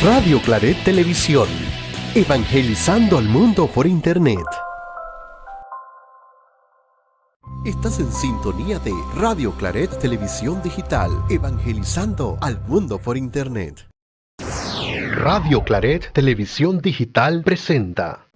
Radio Claret Televisión, evangelizando al mundo por Internet. Estás en sintonía de Radio Claret Televisión Digital, evangelizando al mundo por Internet. Radio Claret Televisión Digital presenta.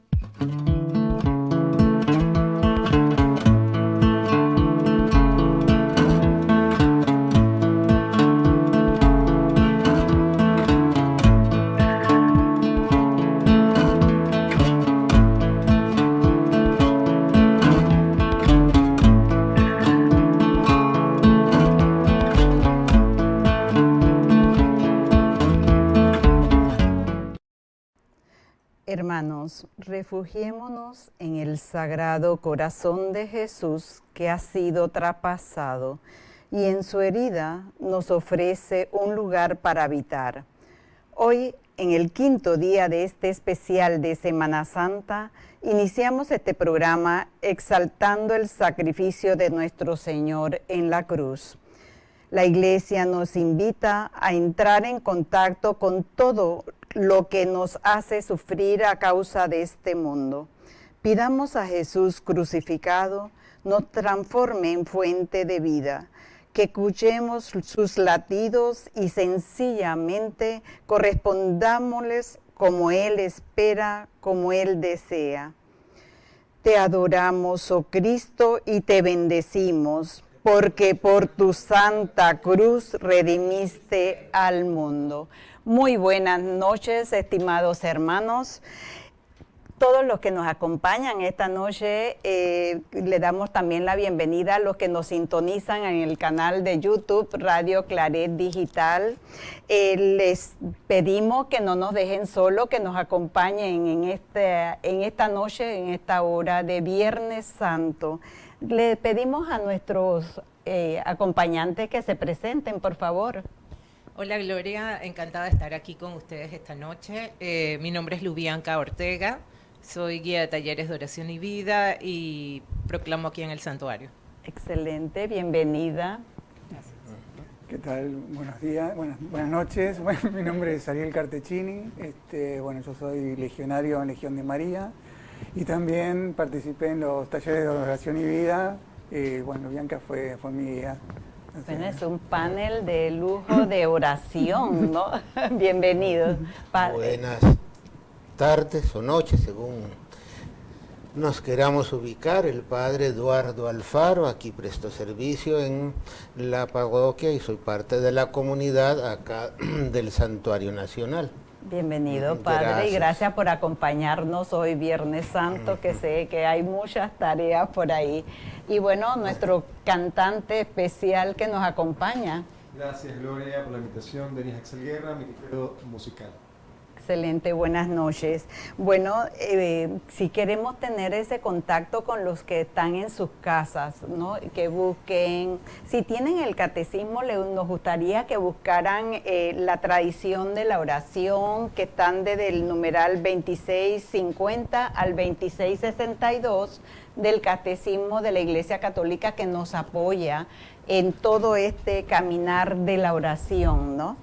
Hermanos, refugiémonos en el Sagrado Corazón de Jesús que ha sido traspasado y en su herida nos ofrece un lugar para habitar. Hoy, en el quinto día de este especial de Semana Santa, iniciamos este programa exaltando el sacrificio de nuestro Señor en la cruz. La Iglesia nos invita a entrar en contacto con todo lo que nos hace sufrir a causa de este mundo. Pidamos a Jesús crucificado nos transforme en fuente de vida, que escuchemos sus latidos y sencillamente correspondámosles como Él espera, como Él desea. Te adoramos, oh Cristo, y te bendecimos, porque por tu santa cruz redimiste al mundo. Muy buenas noches, estimados hermanos. Todos los que nos acompañan esta noche, le damos también la bienvenida a los que nos sintonizan en el canal de YouTube Radio Claret Digital. Les pedimos que no nos dejen solo, que nos acompañen en esta noche, en esta hora de Viernes Santo. Le pedimos a nuestros acompañantes que se presenten, por favor. Hola Gloria, encantada de estar aquí con ustedes esta noche. Mi nombre es Lubianca Ortega, soy guía de talleres de oración y vida y proclamo aquí en el santuario. Excelente, bienvenida. Gracias. ¿Qué tal? Buenos días, buenas noches. Bueno, mi nombre es Ariel Cartecini, yo soy legionario en Legión de María y también participé en los talleres de oración y vida. Lubianca fue mi guía. Bueno, es un panel de lujo de oración, ¿no? Bienvenidos. Buenas tardes o noches, según nos queramos ubicar. El padre Eduardo Alfaro aquí prestó servicio en la parroquia y soy parte de la comunidad acá del Santuario Nacional. Bienvenido, padre, gracias. Y gracias por acompañarnos hoy Viernes Santo, que sé que hay muchas tareas por ahí. Y bueno, nuestro cantante especial que nos acompaña. Gracias, Gloria, por la invitación. Denis Axel Guerra, ministro musical. Excelente, buenas noches. Bueno, si queremos tener ese contacto con los que están en sus casas, ¿no? Que busquen, si tienen el catecismo, nos gustaría que buscaran la tradición de la oración, que están desde el numeral 2650 al 2662 del catecismo de la Iglesia Católica, que nos apoya en todo este caminar de la oración, ¿no?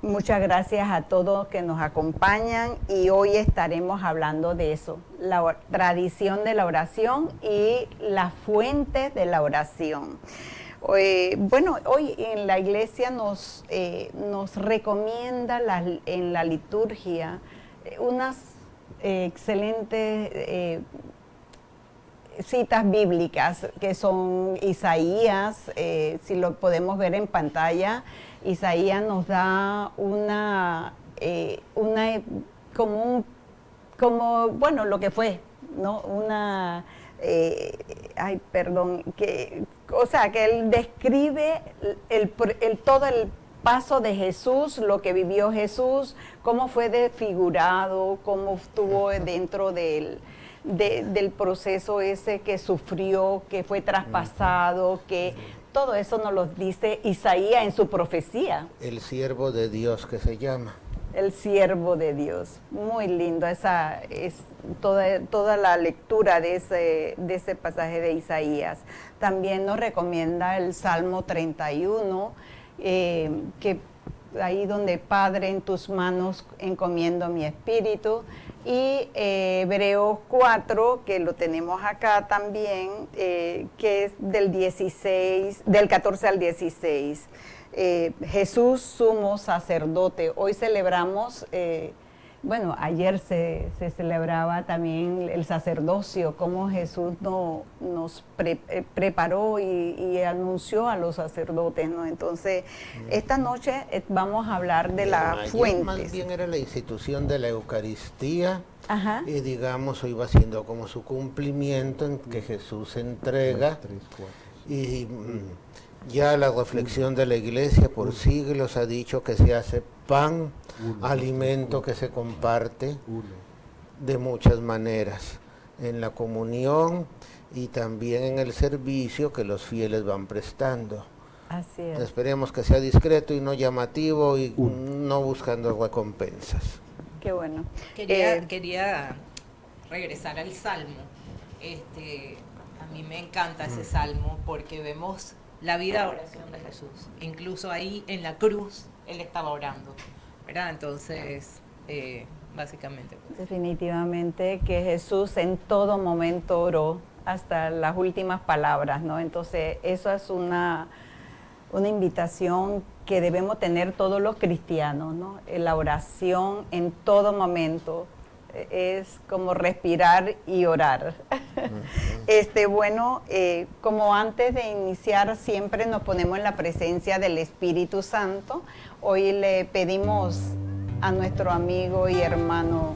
Muchas gracias a todos que nos acompañan y hoy estaremos hablando de eso, la tradición de la oración y las fuentes de la oración. Hoy en la Iglesia nos recomienda en la liturgia unas excelentes citas bíblicas que son Isaías, si lo podemos ver en pantalla. Isaías nos da lo que fue, ¿no? Que él describe todo el paso de Jesús, lo que vivió Jesús, cómo fue desfigurado, cómo estuvo dentro del proceso ese que sufrió, que fue traspasado, que todo eso nos lo dice Isaías en su profecía. El siervo de Dios que se llama. El siervo de Dios. Muy lindo, esa es toda la lectura de ese pasaje de Isaías. También nos recomienda el Salmo 31, que ahí donde Padre, en tus manos encomiendo mi espíritu. Y Hebreos 4, que lo tenemos acá también, que es del 14 al 16. Jesús, sumo sacerdote. Hoy celebramos, ayer se celebraba también el sacerdocio, cómo Jesús nos preparó y anunció a los sacerdotes, ¿no? Entonces, esta noche vamos a hablar de las fuentes. Más bien era la institución de la Eucaristía. Ajá. Y digamos, hoy va siendo como su cumplimiento en que Jesús se entrega. Y ya la reflexión de la Iglesia por siglos ha dicho que se hace pan, alimento que se comparte de muchas maneras, en la comunión y también en el servicio que los fieles van prestando. Así es. Esperemos que sea discreto y no llamativo y no buscando recompensas. Qué bueno. Quería regresar al Salmo. A mí me encanta ese Salmo porque vemos la vida de oración de Jesús. Incluso ahí en la cruz, Él estaba orando, ¿verdad? Entonces, básicamente. Definitivamente que Jesús en todo momento oró hasta las últimas palabras, ¿no? Entonces, eso es una invitación que debemos tener todos los cristianos, ¿no? La oración en todo momento es como respirar y orar. Como antes de iniciar siempre nos ponemos en la presencia del Espíritu Santo, hoy le pedimos a nuestro amigo y hermano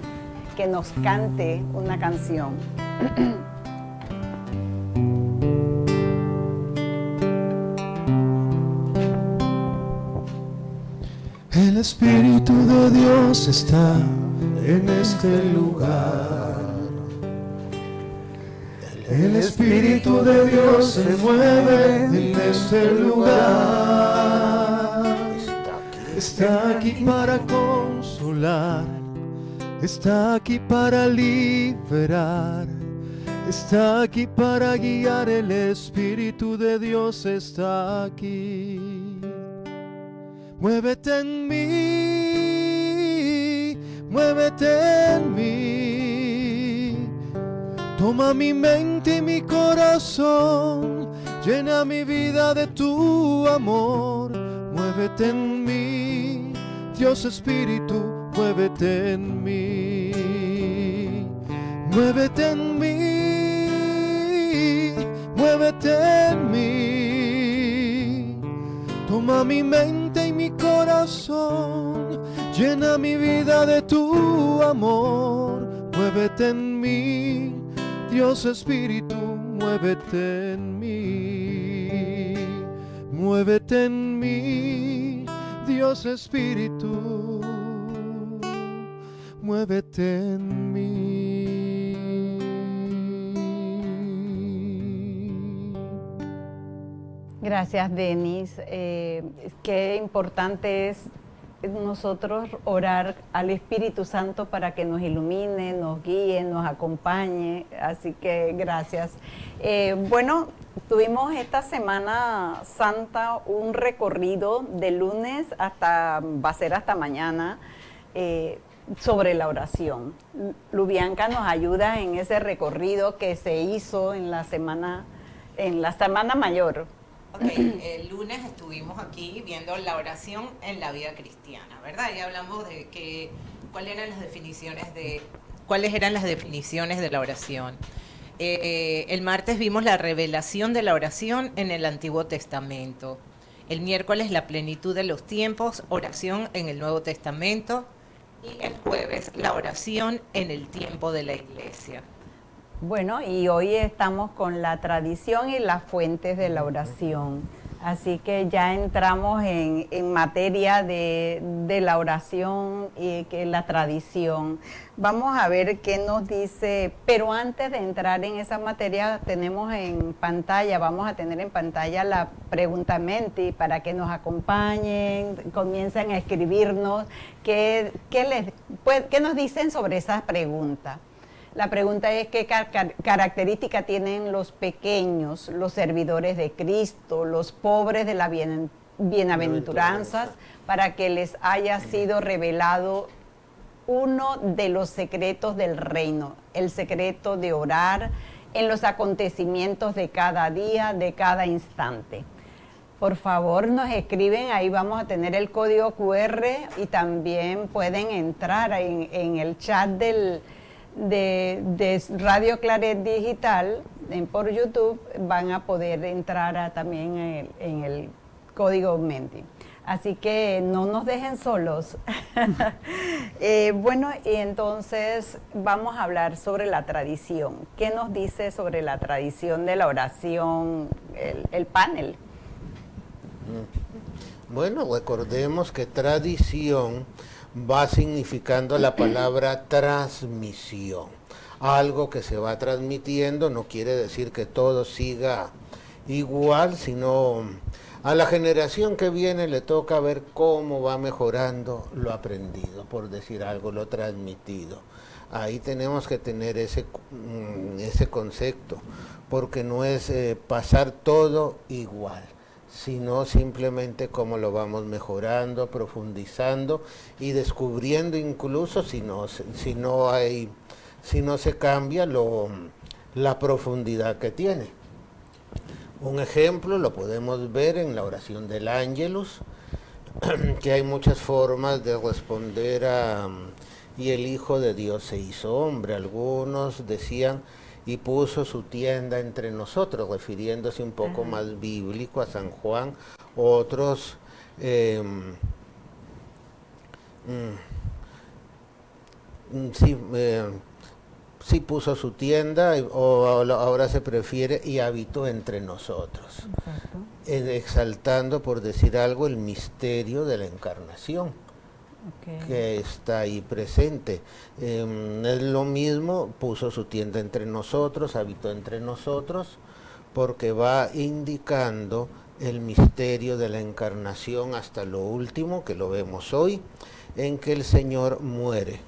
que nos cante una canción. El Espíritu de Dios está en este lugar. El Espíritu de Dios se mueve en este lugar. Está aquí para consolar, está aquí para liberar, está aquí para guiar. El Espíritu de Dios está aquí. Muévete en mí, muévete en mí. Toma mi mente y mi corazón, llena mi vida de tu amor. Muévete en mí, Dios Espíritu, muévete en mí. Muévete en mí, muévete en mí. Toma mi mente y mi corazón, llena mi vida de tu amor. Muévete en mí, Dios Espíritu, muévete en mí. Muévete en mí, Dios Espíritu, muévete en mí. Gracias, Denis. Qué importante es nosotros orar al Espíritu Santo para que nos ilumine, nos guíe, nos acompañe. Así que gracias. Tuvimos esta Semana Santa un recorrido de lunes va a ser hasta mañana, sobre la oración. Lubianca nos ayuda en ese recorrido que se hizo en la Semana Mayor. El lunes estuvimos aquí viendo la oración en la vida cristiana, ¿verdad? Y hablamos de cuáles eran las definiciones de la oración. El martes vimos la revelación de la oración en el Antiguo Testamento. El miércoles la plenitud de los tiempos, oración en el Nuevo Testamento. Y el jueves la oración en el tiempo de la Iglesia. Bueno, y hoy estamos con la tradición y las fuentes de la oración. Así que ya entramos en materia de la oración y que la tradición. Vamos a ver qué nos dice, pero antes de entrar en esa materia vamos a tener en pantalla la pregunta Menti para que nos acompañen, comiencen a escribirnos qué nos dicen sobre esas preguntas. La pregunta es qué característica tienen los pequeños, los servidores de Cristo, los pobres de la bienaventuranzas, para que les haya sido revelado uno de los secretos del reino, el secreto de orar en los acontecimientos de cada día, de cada instante. Por favor, nos escriben, ahí vamos a tener el código QR y también pueden entrar en el chat de Radio Claret Digital por YouTube, van a poder entrar también en el código Menti. Así que no nos dejen solos. Bueno, y entonces vamos a hablar sobre la tradición. ¿Qué nos dice sobre la tradición de la oración, el panel? Bueno, recordemos que tradición va significando la palabra transmisión. Algo que se va transmitiendo no quiere decir que todo siga igual, sino a la generación que viene le toca ver cómo va mejorando lo aprendido, por decir algo, lo transmitido. Ahí tenemos que tener ese concepto, porque no es pasar todo igual, sino simplemente cómo lo vamos mejorando, profundizando y descubriendo, incluso si no se cambia la profundidad que tiene. Un ejemplo lo podemos ver en la oración del Ángelus, que hay muchas formas de responder y el Hijo de Dios se hizo hombre. Algunos decían, y puso su tienda entre nosotros, refiriéndose un poco más bíblico a San Juan. Otros sí puso su tienda, o ahora se prefiere, y habitó entre nosotros. Exaltando, por decir algo, el misterio de la encarnación, que está ahí presente. Es lo mismo, puso su tienda entre nosotros, habitó entre nosotros, porque va indicando el misterio de la encarnación hasta lo último, que lo vemos hoy, en que el Señor muere.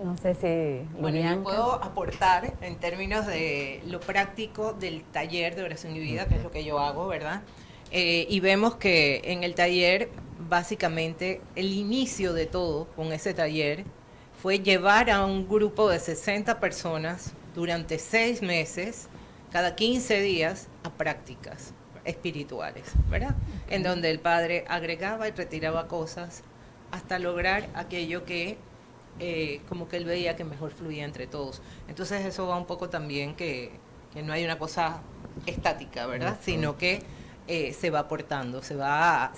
No sé si... Bueno, yo puedo aportar en términos de lo práctico del taller de oración y vida, que es lo que yo hago, ¿verdad? Y vemos que en el taller, básicamente, el inicio de todo con ese taller fue llevar a un grupo de 60 personas durante 6 meses, cada 15 días, a prácticas espirituales, ¿verdad? En donde el padre agregaba y retiraba cosas hasta lograr aquello que como que él veía que mejor fluía entre todos. Entonces eso va un poco también que no hay una cosa estática, ¿verdad? Sino que se va aportando, se va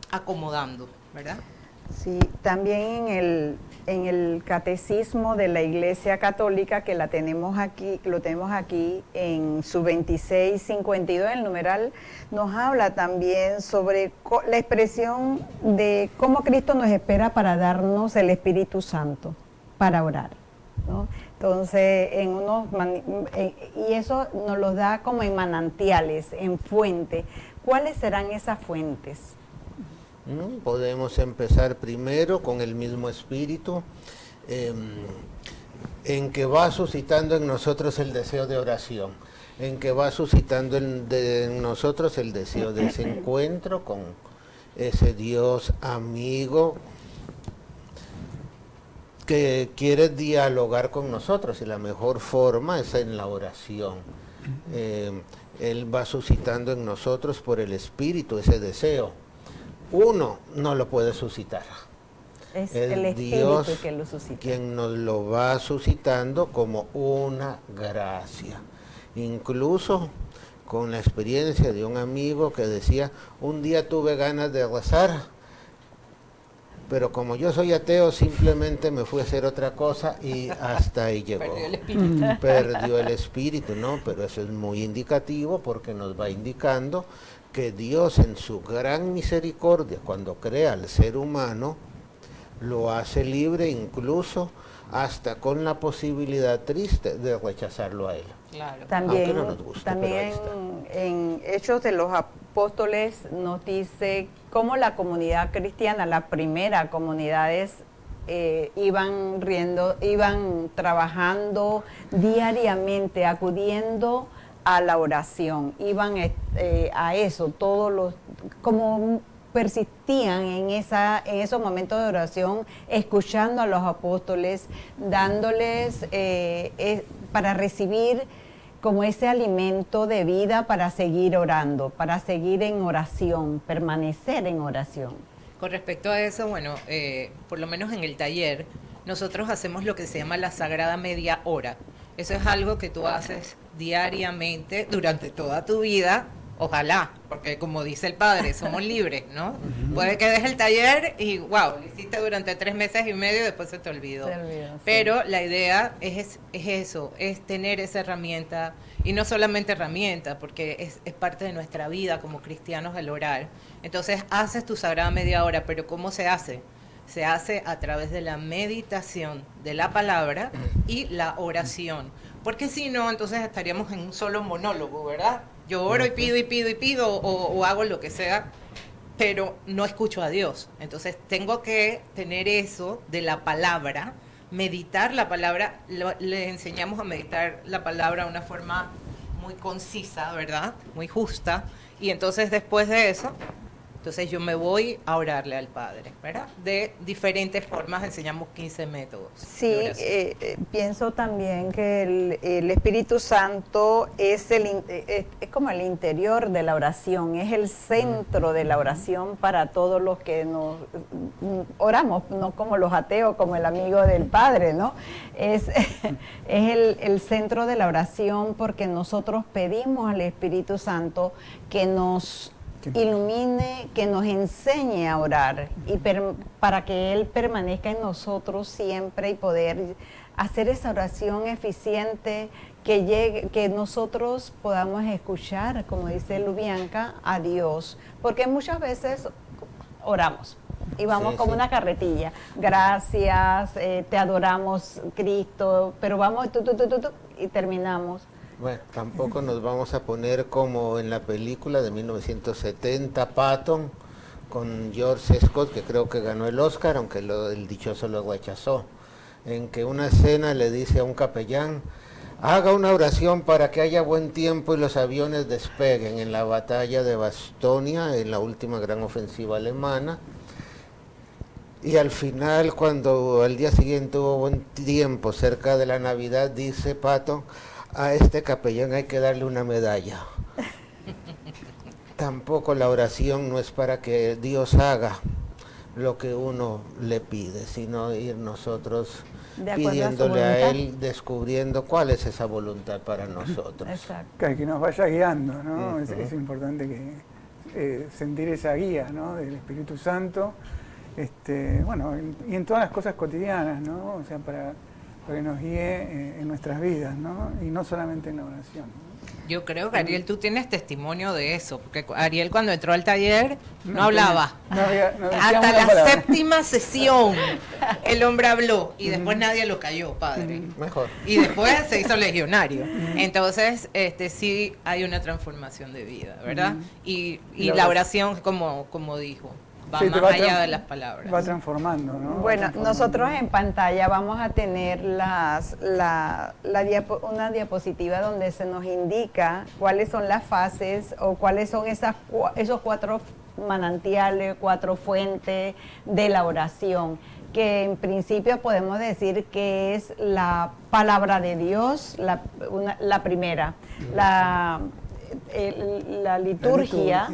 acomodando, ¿verdad? Sí, también en el catecismo de la Iglesia Católica, que lo tenemos aquí en su 2652, el numeral, nos habla también sobre la expresión de cómo Cristo nos espera para darnos el Espíritu Santo para orar, ¿no? Entonces, y eso nos lo da como en manantiales, en fuente. ¿Cuáles serán esas fuentes? Podemos empezar primero con el mismo Espíritu, en que va suscitando en nosotros el deseo de oración, en que va suscitando en nosotros el deseo de ese encuentro con ese Dios amigo que quiere dialogar con nosotros, y la mejor forma es en la oración. Él va suscitando en nosotros por el Espíritu ese deseo. Uno no lo puede suscitar. Es el Espíritu Dios que lo suscita, quien nos lo va suscitando como una gracia. Incluso con la experiencia de un amigo que decía, un día tuve ganas de rezar, pero como yo soy ateo, simplemente me fui a hacer otra cosa y hasta ahí llegó. Perdió el espíritu. Perdió el espíritu, ¿no? Pero eso es muy indicativo, porque nos va indicando que Dios, en su gran misericordia, cuando crea al ser humano, lo hace libre, incluso hasta con la posibilidad triste de rechazarlo a él. Claro. También, no nos guste, también pero en Hechos de los Apóstoles nos dice cómo la comunidad cristiana, las primeras comunidades, iban trabajando diariamente, acudiendo a la oración, iban a eso, todos los, como persistían en esos momentos de oración, escuchando a los apóstoles, dándoles para recibir como ese alimento de vida para seguir orando, para seguir en oración, permanecer en oración. Con respecto a eso, bueno, por lo menos en el taller, nosotros hacemos lo que se llama la Sagrada Media Hora. Eso es algo que tú haces diariamente durante toda tu vida, ojalá, porque como dice el padre, somos libres, ¿no? Puede que dejes el taller y, wow, lo hiciste durante 3 meses y medio y después se te olvidó. Pero la idea es eso, es tener esa herramienta, y no solamente herramienta, porque es parte de nuestra vida como cristianos el orar. Entonces, haces tu Sagrada Media Hora, pero ¿cómo se hace? Se hace a través de la meditación de la palabra y la oración. Porque si no, entonces estaríamos en un solo monólogo, ¿verdad? Yo oro y pido y pido y pido o hago lo que sea, pero no escucho a Dios. Entonces tengo que tener eso de la palabra, meditar la palabra. Le enseñamos a meditar la palabra de una forma muy concisa, ¿verdad? Muy justa. Y entonces después de eso, entonces yo me voy a orarle al Padre, ¿verdad? De diferentes formas, enseñamos 15 métodos. Sí, pienso también que el Espíritu Santo es como el interior de la oración, es el centro de la oración para todos los que nos oramos, no como los ateos, como el amigo del Padre, ¿no? Es el centro de la oración porque nosotros pedimos al Espíritu Santo que nos ilumine, que nos enseñe a orar y para que Él permanezca en nosotros siempre y poder hacer esa oración eficiente que llegue, que nosotros podamos escuchar, como dice Lubianca, a Dios, porque muchas veces oramos y vamos como una carretilla, gracias, te adoramos Cristo, pero vamos y terminamos. Bueno, tampoco nos vamos a poner como en la película de 1970, Patton, con George Scott, que creo que ganó el Oscar, aunque el dichoso lo rechazó, en que una escena le dice a un capellán, haga una oración para que haya buen tiempo y los aviones despeguen en la batalla de Bastonia, en la última gran ofensiva alemana. Y al final, cuando al día siguiente hubo buen tiempo, cerca de la Navidad, dice Patton, a este capellán hay que darle una medalla. Tampoco la oración no es para que Dios haga lo que uno le pide, sino ir nosotros pidiéndole a Él, descubriendo cuál es esa voluntad para nosotros. Exacto. Que nos vaya guiando, ¿no? Es importante que sentir esa guía, ¿no? Del Espíritu Santo, bueno, y en todas las cosas cotidianas, ¿no? O sea, para que nos guíe en nuestras vidas, ¿no? Y no solamente en la oración, ¿no? Yo creo que Ariel, tú tienes testimonio de eso, porque Ariel cuando entró al taller no hablaba. Hasta la séptima sesión el hombre habló y después nadie lo cayó, padre. Mejor. Y después se hizo legionario. Entonces, sí hay una transformación de vida, ¿verdad? Y la oración, como dijo, va más allá de las palabras. Va transformando, ¿no? Bueno, nosotros en pantalla vamos a tener una diapositiva donde se nos indica cuáles son las fases o cuáles son esos 4 manantiales, 4 fuentes de la oración, que en principio podemos decir que es la palabra de Dios, la primera, la liturgia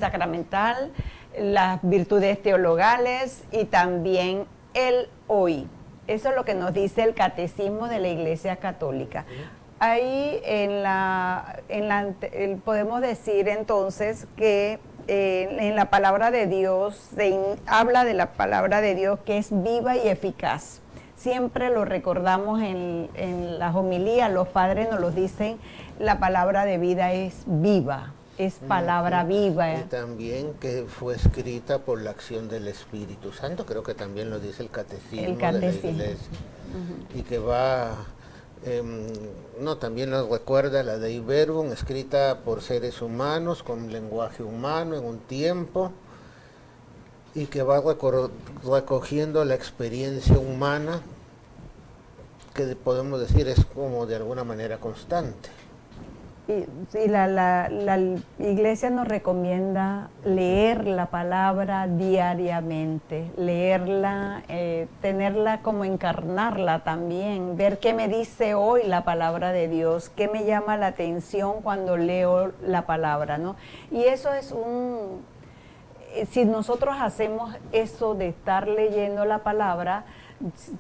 sacramental, las virtudes teologales y también el hoy. Eso es lo que nos dice el Catecismo de la Iglesia Católica. Ahí podemos decir entonces que en la palabra de Dios se habla de la palabra de Dios que es viva y eficaz. Siempre lo recordamos en las homilías, los padres nos lo dicen, la palabra de vida es viva. Es palabra viva. Y también que fue escrita por la acción del Espíritu Santo, creo que también lo dice el Catecismo de la Iglesia. Y que va, también nos recuerda la Dei Verbum, escrita por seres humanos, con lenguaje humano en un tiempo, y que va recogiendo la experiencia humana, que podemos decir es como de alguna manera constante. Y la iglesia nos recomienda leer la palabra diariamente, leerla, tenerla como encarnarla también, ver qué me dice hoy la palabra de Dios, qué me llama la atención cuando leo la palabra, ¿no? Y eso es si nosotros hacemos eso de estar leyendo la palabra,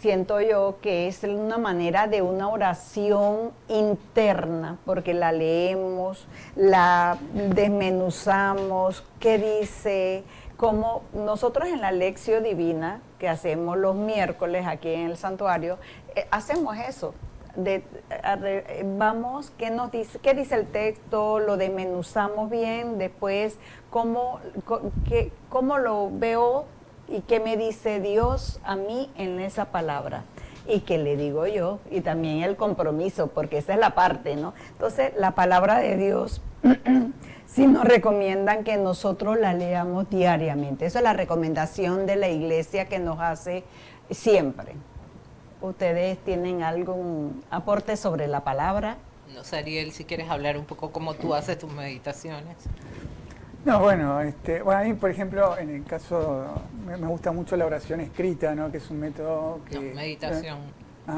siento yo que es una manera de una oración interna, porque la leemos, la desmenuzamos, qué dice, como nosotros en la Lección Divina, que hacemos los miércoles aquí en el santuario, hacemos eso. Vamos, qué nos dice, qué dice el texto, lo desmenuzamos bien, después cómo lo veo y qué me dice Dios a mí en esa palabra y qué le digo yo, y también el compromiso, porque esa es la parte, ¿no? Entonces, la palabra de Dios sí nos recomiendan que nosotros la leamos diariamente. Esa es la recomendación de la iglesia que nos hace siempre. ¿Ustedes tienen algún aporte sobre la palabra? No sé, Ariel, si quieres hablar un poco cómo tú haces tus meditaciones. No, bueno, bueno, a mí, por ejemplo, en el caso, me gusta mucho la oración escrita, ¿no? Que es un método que... No, meditación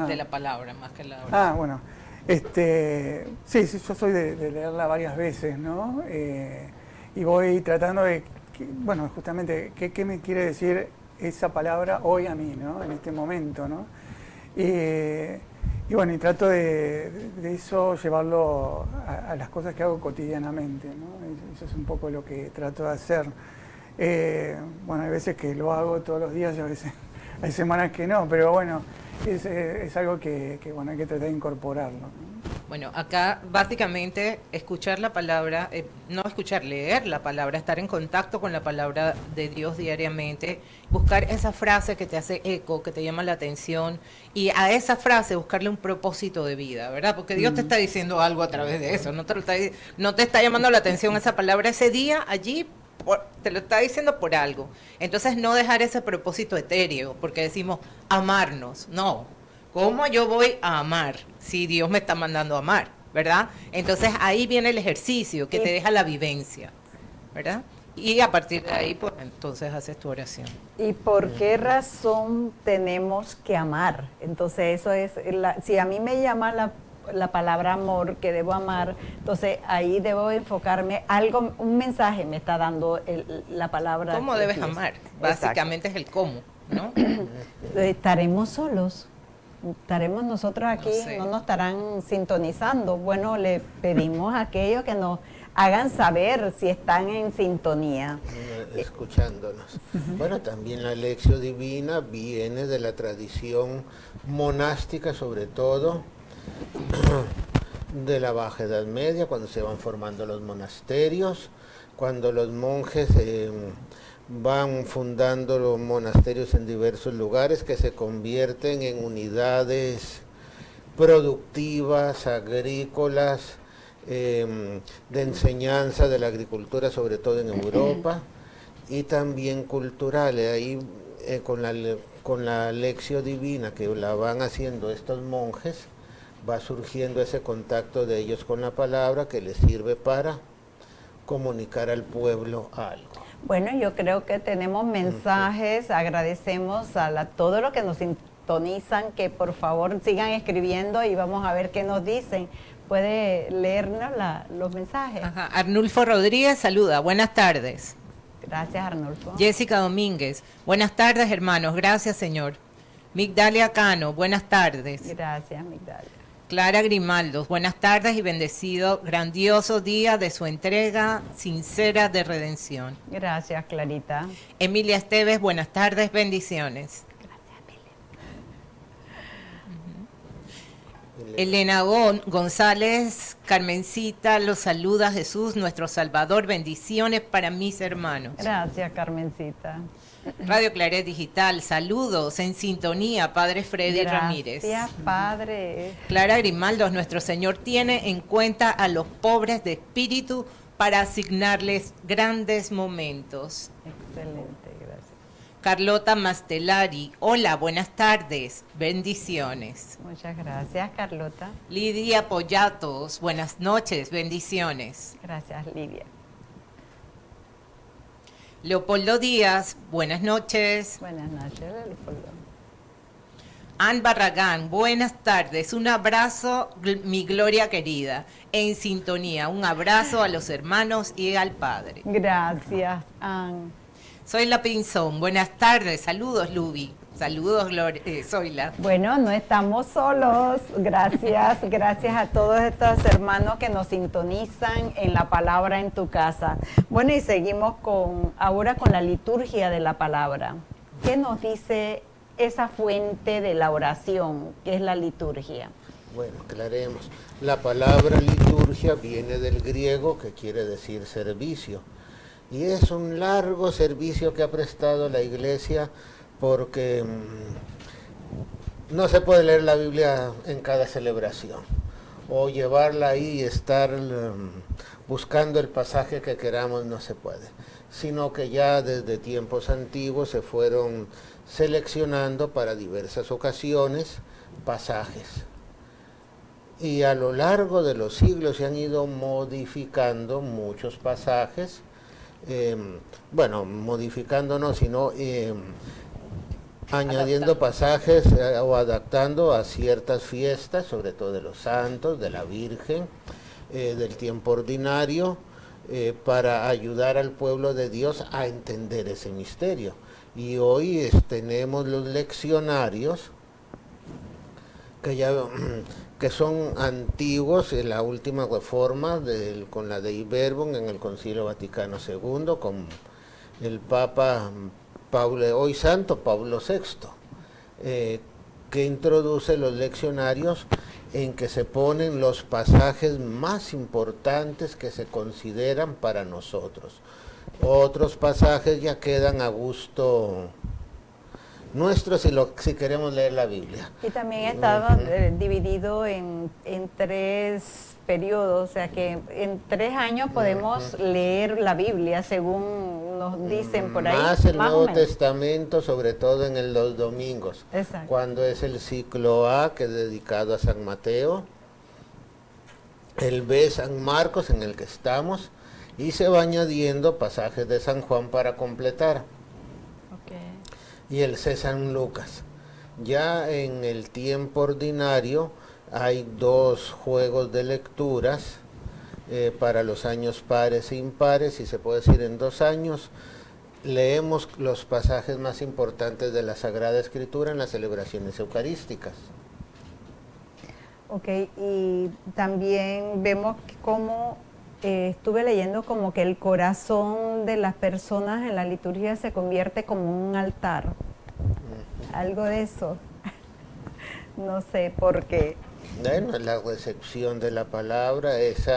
de la palabra, más que la oración. Ah, bueno. Sí, yo soy de leerla varias veces, ¿no? Y voy tratando de, bueno, justamente, ¿qué me quiere decir esa palabra hoy a mí, ¿no? En este momento, ¿no? Y bueno, y trato de eso llevarlo a las cosas que hago cotidianamente, ¿no? Eso es un poco lo que trato de hacer. Bueno, hay veces que lo hago todos los días y a veces hay semanas que no, pero bueno, es algo que bueno, hay que tratar de incorporarlo, ¿no? Bueno, acá básicamente escuchar la palabra, no escuchar, leer la palabra, estar en contacto con la palabra de Dios diariamente, buscar esa frase que te hace eco, que te llama la atención, y a esa frase buscarle un propósito de vida, ¿verdad? Porque Dios te está diciendo algo a través de eso, no te está llamando la atención esa palabra ese día, allí, te lo está diciendo por algo. Entonces no dejar ese propósito etéreo, porque decimos amarnos, no. ¿Cómo yo voy a amar si Dios me está mandando a amar, verdad? Entonces ahí viene el ejercicio que te deja la vivencia, ¿verdad? Y a partir de ahí, pues entonces haces tu oración. ¿Y por qué razón tenemos que amar? Entonces eso es, si a mí me llama la palabra amor, que debo amar, entonces ahí debo enfocarme, un mensaje me está dando la palabra. ¿Cómo debes amar? Básicamente es el cómo, ¿no? ¿Estaremos solos? ¿Estaremos nosotros aquí? No sé. ¿No nos estarán sintonizando? Bueno, le pedimos a aquellos que nos hagan saber si están en sintonía. Escuchándonos. Bueno, también la Lección Divina viene de la tradición monástica, sobre todo de la Baja Edad Media, cuando se van formando los monasterios, cuando los monjes van fundando los monasterios en diversos lugares que se convierten en unidades productivas, agrícolas, de enseñanza de la agricultura, sobre todo en Europa, y también culturales. Ahí con la Lección Divina que la van haciendo estos monjes, va surgiendo ese contacto de ellos con la palabra que les sirve para comunicar al pueblo algo. Bueno, yo creo que tenemos mensajes, agradecemos a todos los que nos sintonizan, que por favor sigan escribiendo y vamos a ver qué nos dicen. ¿Puede leernos los mensajes? Ajá. Arnulfo Rodríguez saluda, buenas tardes. Gracias, Arnulfo. Jessica Domínguez, buenas tardes hermanos, gracias Señor. Migdalia Cano, buenas tardes. Gracias, Migdalia. Clara Grimaldos, buenas tardes y bendecido, grandioso día de su entrega sincera de redención. Gracias, Clarita. Emilia Esteves, buenas tardes, bendiciones. Elena González, Carmencita, los saluda Jesús, nuestro Salvador, bendiciones para mis hermanos. Gracias, Carmencita. Radio Claret Digital, saludos, en sintonía, Padre Freddy Ramírez. Gracias, Padre. Clara Grimaldos, nuestro Señor tiene en cuenta a los pobres de espíritu para asignarles grandes momentos. Excelente, gracias. Carlota Mastelari, hola, buenas tardes, bendiciones. Muchas gracias, Carlota. Lidia Pollatos, buenas noches, bendiciones. Gracias, Lidia. Leopoldo Díaz, buenas noches. Buenas noches, Leopoldo. Ann Barragán, buenas tardes, un abrazo, mi Gloria querida, en sintonía, un abrazo a los hermanos y al Padre. Gracias, Ann. Zoila Pinzón, buenas tardes, saludos Lubi, saludos Zoila. Bueno, no estamos solos, gracias a todos estos hermanos que nos sintonizan en la palabra en tu casa. Bueno, y seguimos ahora con la liturgia de la palabra. ¿Qué nos dice esa fuente de la oración, que es la liturgia? Bueno, aclaremos. La palabra liturgia viene del griego, que quiere decir servicio. Y es un largo servicio que ha prestado la Iglesia, porque no se puede leer la Biblia en cada celebración, o llevarla ahí y estar buscando el pasaje que queramos, no se puede, sino que ya desde tiempos antiguos se fueron seleccionando para diversas ocasiones pasajes. Y a lo largo de los siglos se han ido modificando muchos pasajes, modificando no, sino añadiendo pasajes o adaptando a ciertas fiestas, sobre todo de los santos, de la Virgen, del tiempo ordinario, para ayudar al pueblo de Dios a entender ese misterio. Y hoy tenemos los leccionarios que son antiguos, en la última reforma con la Dei Verbum en el Concilio Vaticano II, con el Papa hoy Santo Pablo VI, que introduce los leccionarios en que se ponen los pasajes más importantes que se consideran para nosotros. Otros pasajes ya quedan a gusto nuestro si queremos leer la Biblia. Y también estaba dividido en 3 periodos, o sea que en 3 años podemos leer la Biblia, según nos dicen por ahí. Más el Nuevo Testamento, sobre todo en los domingos. Exacto. Cuando es el ciclo A, que es dedicado a San Mateo, el B, San Marcos, en el que estamos, y se va añadiendo pasajes de San Juan para completar. Y el C, San Lucas. Ya en el tiempo ordinario hay 2 juegos de lecturas para los años pares e impares, y se puede decir en 2 años leemos los pasajes más importantes de la Sagrada Escritura en las celebraciones eucarísticas. Ok, y también vemos cómo estuve leyendo como que el corazón de las personas en la liturgia se convierte como un altar. Algo de eso. No sé por qué. Bueno, la recepción de la palabra es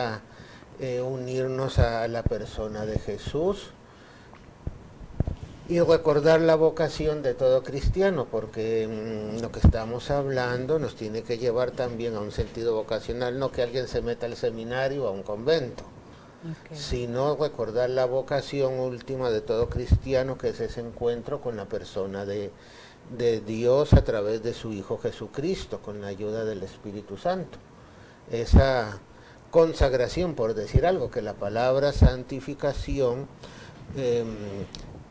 unirnos a la persona de Jesús y recordar la vocación de todo cristiano, porque lo que estamos hablando nos tiene que llevar también a un sentido vocacional, no que alguien se meta al seminario o a un convento, sino recordar la vocación última de todo cristiano, que es ese encuentro con la persona de Dios a través de su Hijo Jesucristo, con la ayuda del Espíritu Santo. Esa consagración, por decir algo, que la palabra santificación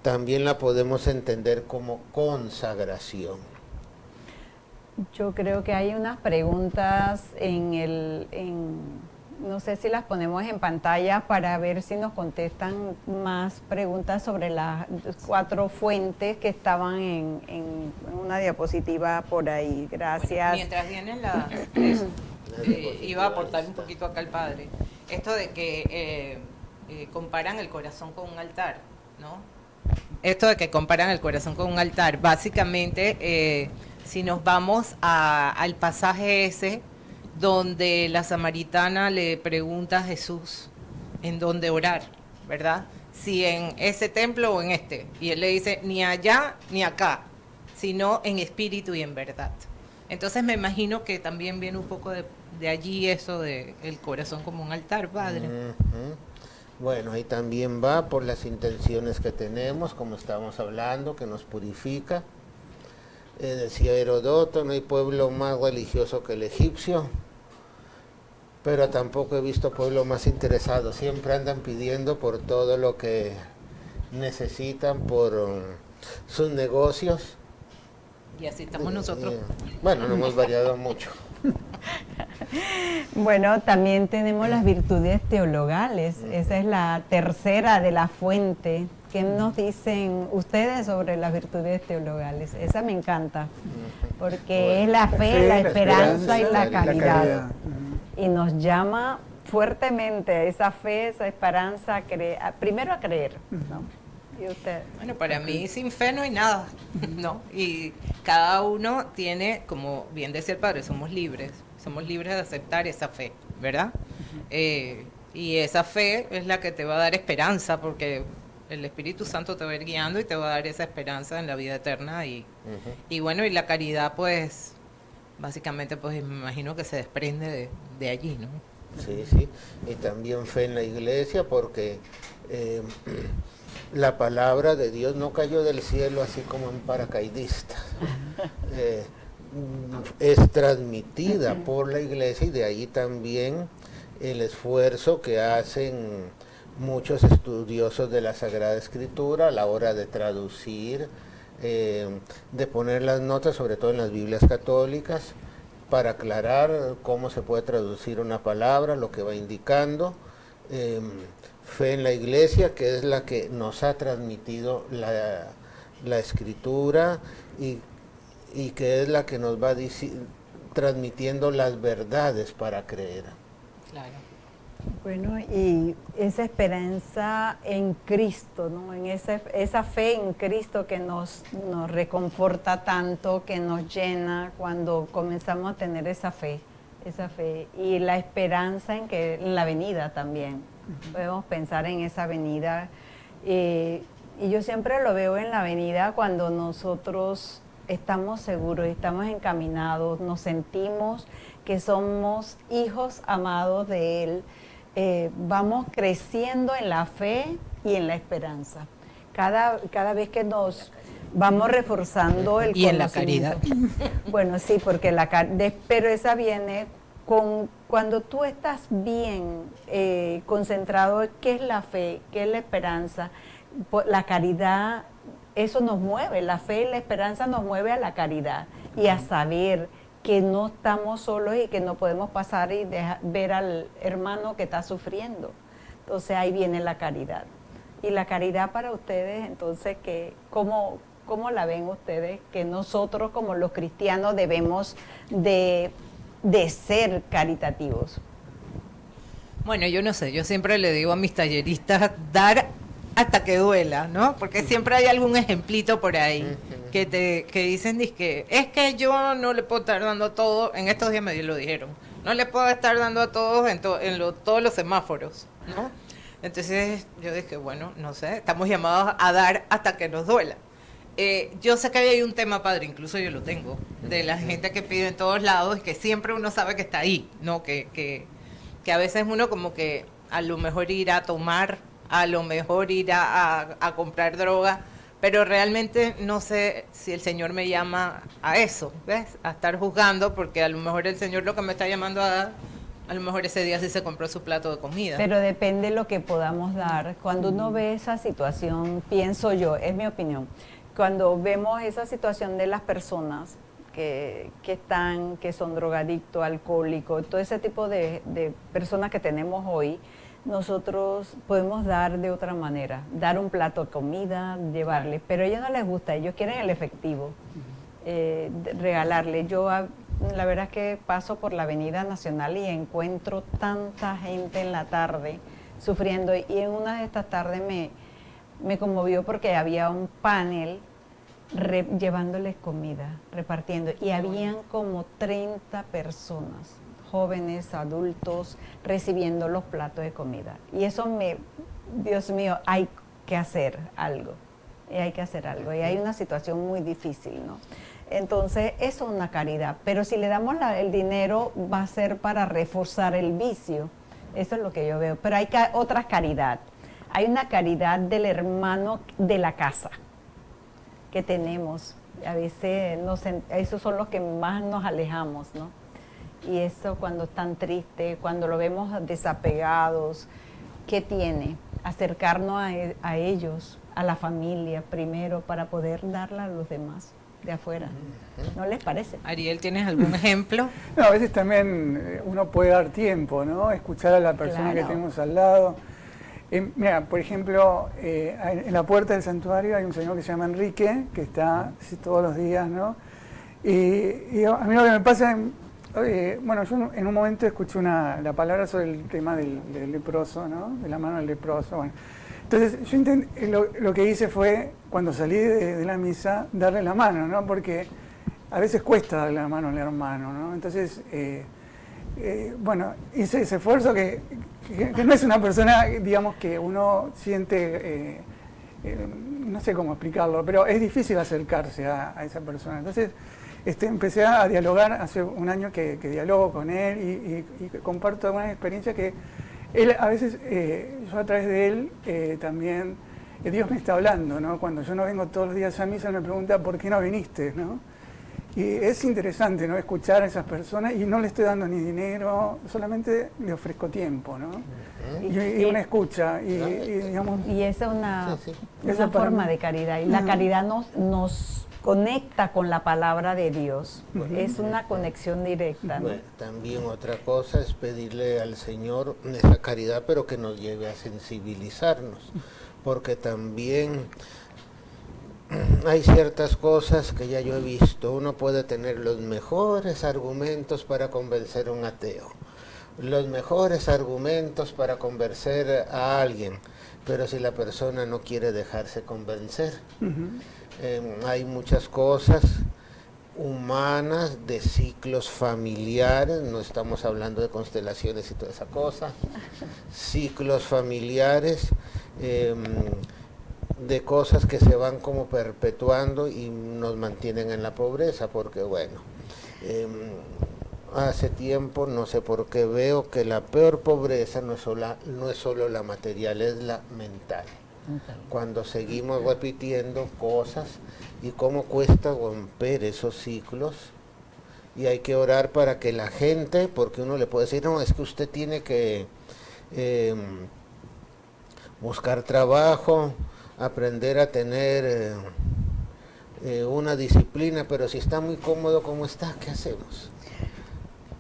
también la podemos entender como consagración. Yo creo que hay unas preguntas no sé si las ponemos en pantalla para ver si nos contestan más preguntas sobre las 4 fuentes que estaban en una diapositiva por ahí. Gracias. Mientras vienen iba a aportar un poquito acá al padre. Esto de que comparan el corazón con un altar, ¿no? Esto de que comparan el corazón con un altar, básicamente, si nos vamos al pasaje ese, donde la samaritana le pregunta a Jesús en dónde orar, ¿verdad? Si en ese templo o en este. Y él le dice, ni allá ni acá, sino en espíritu y en verdad. Entonces me imagino que también viene un poco de allí eso de el corazón como un altar, padre. Bueno, ahí también va por las intenciones que tenemos, como estamos hablando, que nos purifica. Decía Herodoto, no hay pueblo más religioso que el egipcio, pero tampoco he visto pueblo más interesado. Siempre andan pidiendo por todo lo que necesitan, por sus negocios. Y así estamos nosotros. Bueno, no hemos variado mucho. Bueno, también tenemos las virtudes teologales. Esa es la tercera de la fuente. ¿Qué nos dicen ustedes sobre las virtudes teologales? Esa me encanta, porque es la fe, la esperanza y la caridad. Y nos llama fuertemente a esa fe, esa esperanza, primero a creer, ¿no? ¿Y usted? Bueno, para mí sin fe no hay nada, ¿no? Y cada uno tiene, como bien decía el padre, somos libres de aceptar esa fe, ¿verdad? Y esa fe es la que te va a dar esperanza, porque el Espíritu Santo te va a ir guiando y te va a dar esa esperanza en la vida eterna. Y bueno, y la caridad, pues, básicamente, pues, me imagino que se desprende de allí, ¿no? Sí, sí, y también fe en la iglesia, porque la palabra de Dios no cayó del cielo así como en paracaidistas. Es transmitida por la iglesia, y de ahí también el esfuerzo que hacen muchos estudiosos de la Sagrada Escritura a la hora de traducir, de poner las notas, sobre todo en las Biblias católicas, para aclarar cómo se puede traducir una palabra, lo que va indicando. Fe en la iglesia, que es la que nos ha transmitido la Escritura, y que es la que nos va transmitiendo las verdades para creer. Claro. Bueno, y esa esperanza en Cristo, ¿no? En esa fe en Cristo que nos reconforta tanto, que nos llena cuando comenzamos a tener esa fe, y la esperanza en la venida también. Podemos pensar en esa venida, y yo siempre lo veo en la venida cuando nosotros estamos seguros, estamos encaminados, nos sentimos que somos hijos amados de Él. Vamos creciendo en la fe y en la esperanza. Cada vez que nos vamos reforzando el y conocimiento. en la caridad. Bueno, sí, porque pero esa viene cuando tú estás bien concentrado en qué es la fe, qué es la esperanza, la caridad. Eso nos mueve, la fe y la esperanza nos mueve a la caridad y a saber que no estamos solos y que no podemos pasar y ver al hermano que está sufriendo. Entonces ahí viene la caridad. Y la caridad para ustedes, entonces, ¿cómo la ven ustedes? Que nosotros como los cristianos debemos de ser caritativos. Bueno, yo no sé, yo siempre le digo a mis talleristas, dar hasta que duela, ¿no? Porque siempre hay algún ejemplito por ahí que dicen, es que yo no le puedo estar dando a todos, en estos días me lo dijeron, no le puedo estar dando a todos en todos los semáforos, ¿no? Entonces yo dije, bueno, no sé, estamos llamados a dar hasta que nos duela. Yo sé que hay un tema, padre, incluso yo lo tengo, de la gente que pide en todos lados, que siempre uno sabe que está ahí, ¿no? Que a veces uno como que a lo mejor ir a tomar, a lo mejor ir a comprar droga, pero realmente no sé si el Señor me llama a eso, ¿ves? A estar juzgando, porque a lo mejor el Señor lo que me está llamando a dar, a lo mejor ese día sí se compró su plato de comida. Pero depende de lo que podamos dar. Cuando uno ve esa situación, pienso yo, es mi opinión, cuando vemos esa situación de las personas que son drogadictos, alcohólicos, todo ese tipo de personas que tenemos hoy, nosotros podemos dar de otra manera, dar un plato de comida, llevarle, pero a ellos no les gusta, ellos quieren el efectivo, regalarle. Yo la verdad es que paso por la Avenida Nacional y encuentro tanta gente en la tarde sufriendo, y en una de estas tardes me conmovió porque había un panel llevándoles comida, repartiendo, y habían como 30 personas, jóvenes, adultos, recibiendo los platos de comida. Y eso Dios mío, hay que hacer algo, y hay una situación muy difícil, ¿no? Entonces, eso es una caridad, pero si le damos el dinero va a ser para reforzar el vicio. Eso es lo que yo veo. Pero hay otra caridad. Hay una caridad del hermano de la casa que tenemos. A veces esos son los que más nos alejamos, ¿no? Y eso cuando están tristes, cuando lo vemos desapegados, ¿qué tiene? Acercarnos a ellos, a la familia primero, para poder darla a los demás de afuera. ¿No les parece? Ariel, ¿tienes algún ejemplo? No, a veces también uno puede dar tiempo, ¿no? Escuchar a la persona Claro. que tenemos al lado. Mira, por ejemplo, en la puerta del santuario hay un señor que se llama Enrique, que está todos los días, ¿no? Y a mí lo que me pasa, bueno, yo en un momento escuché la palabra sobre el tema del leproso, ¿no? De la mano del leproso, bueno. Entonces, yo lo que hice fue, cuando salí de la misa, darle la mano, ¿no? Porque a veces cuesta darle la mano al hermano, ¿no? Entonces, bueno, hice ese esfuerzo que no es una persona, digamos, que uno siente, no sé cómo explicarlo, pero es difícil acercarse a esa persona. Entonces, empecé a dialogar hace un año que dialogo con él y comparto algunas experiencias que él, a veces, yo a través de él también, Dios me está hablando, ¿no? Cuando yo no vengo todos los días a misa, él me pregunta, ¿por qué no viniste?, ¿no? Y es interesante, ¿no?, escuchar a esas personas, y no le estoy dando ni dinero, solamente le ofrezco tiempo, ¿no? Y una escucha, digamos... Y esa es una Esa forma para- de caridad. Y la caridad nos conecta con la palabra de Dios. Es una conexión directa, ¿no? Bueno, también otra cosa es pedirle al Señor esa caridad, pero que nos lleve a sensibilizarnos, porque también hay ciertas cosas que ya yo he visto. Uno puede tener los mejores argumentos para convencer a un ateo, los mejores argumentos para convencer a alguien, pero si la persona no quiere dejarse convencer, hay muchas cosas humanas, de ciclos familiares, no estamos hablando de constelaciones y toda esa cosa, ciclos familiares, de cosas que se van como perpetuando y nos mantienen en la pobreza, porque bueno, hace tiempo, no sé por qué, veo que la peor pobreza no es solo la material, es la mental. Cuando seguimos repitiendo cosas y cómo cuesta romper esos ciclos, y hay que orar para que la gente, porque uno le puede decir, no, es que usted tiene que buscar trabajo, aprender a tener una disciplina, pero si está muy cómodo como está, ¿qué hacemos?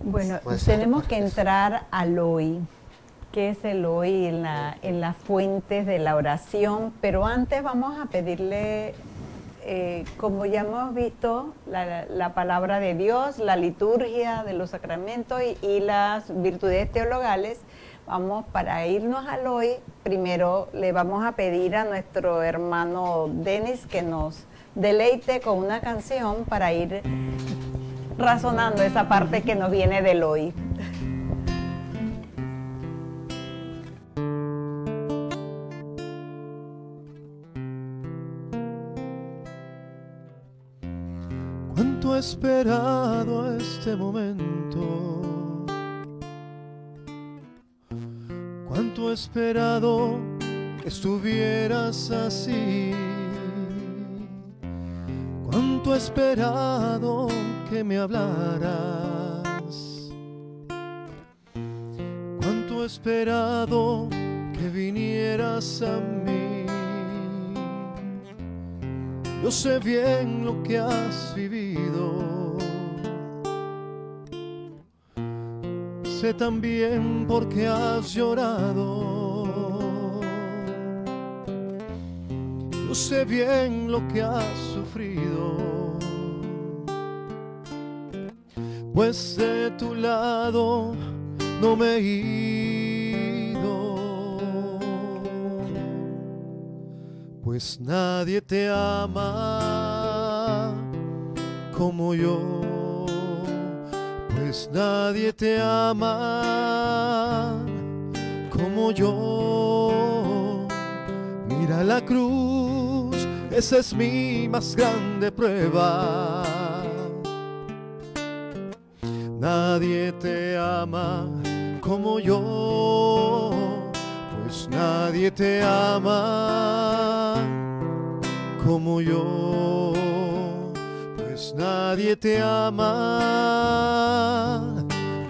Bueno, Pues, tenemos que entrar al hoy. ¿Qué es el hoy en las fuentes de la oración? Pero antes vamos a pedirle, como ya hemos visto, la palabra de Dios, la liturgia de los sacramentos y las virtudes teologales. Vamos, para irnos al hoy, primero le vamos a pedir a nuestro hermano Denis que nos deleite con una canción para ir razonando esa parte que nos viene del hoy. Cuánto he esperado este momento, cuánto he esperado que estuvieras así, cuánto he esperado que me hablaras, cuánto he esperado que vinieras a mí. Yo sé bien lo que has vivido, sé también por qué has llorado. Yo sé bien lo que has sufrido, pues de tu lado no me he ido. Pues nadie te ama como yo, pues nadie te ama como yo. Mira la cruz, esa es mi más grande prueba. Nadie te ama como yo, pues nadie te ama como yo, pues nadie te ama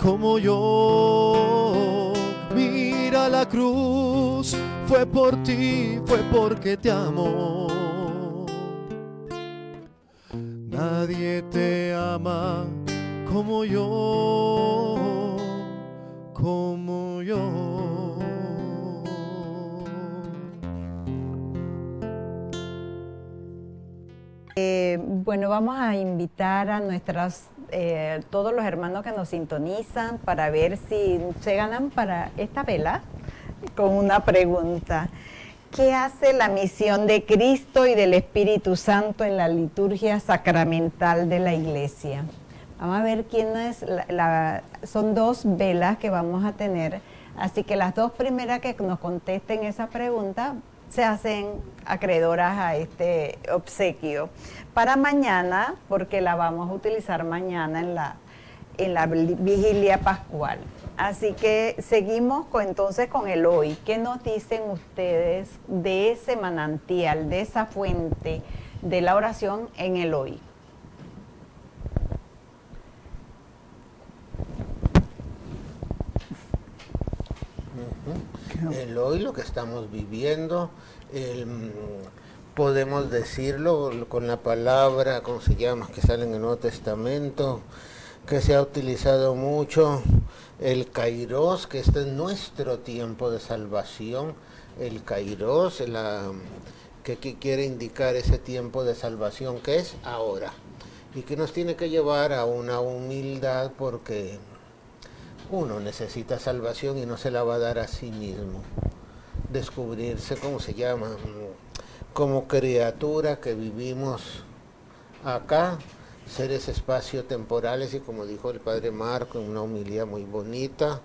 como yo. Mira la cruz, fue por ti, fue porque te amo. Nadie te ama como yo, como yo. Bueno, vamos a invitar a todos los hermanos que nos sintonizan para ver si se ganan para esta vela con una pregunta. ¿Qué hace la misión de Cristo y del Espíritu Santo en la liturgia sacramental de la Iglesia? Vamos a ver quién es. Son 2 velas que vamos a tener, así que las 2 primeras que nos contesten esa pregunta se hacen acreedoras a este obsequio para mañana, porque la vamos a utilizar mañana en la vigilia pascual. Así que seguimos entonces con el hoy. ¿Qué nos dicen ustedes de ese manantial, de esa fuente de la oración en el hoy? El hoy, lo que estamos viviendo, podemos decirlo con la palabra, ¿cómo se llama?, que sale en el Nuevo Testamento, que se ha utilizado mucho, el Kairos, que este es nuestro tiempo de salvación. El Kairos, que quiere indicar ese tiempo de salvación que es ahora, y que nos tiene que llevar a una humildad, porque uno necesita salvación y no se la va a dar a sí mismo. Descubrirse, ¿cómo se llama?, como criatura que vivimos acá, seres espaciotemporales, y como dijo el Padre Marco en una homilía muy bonita,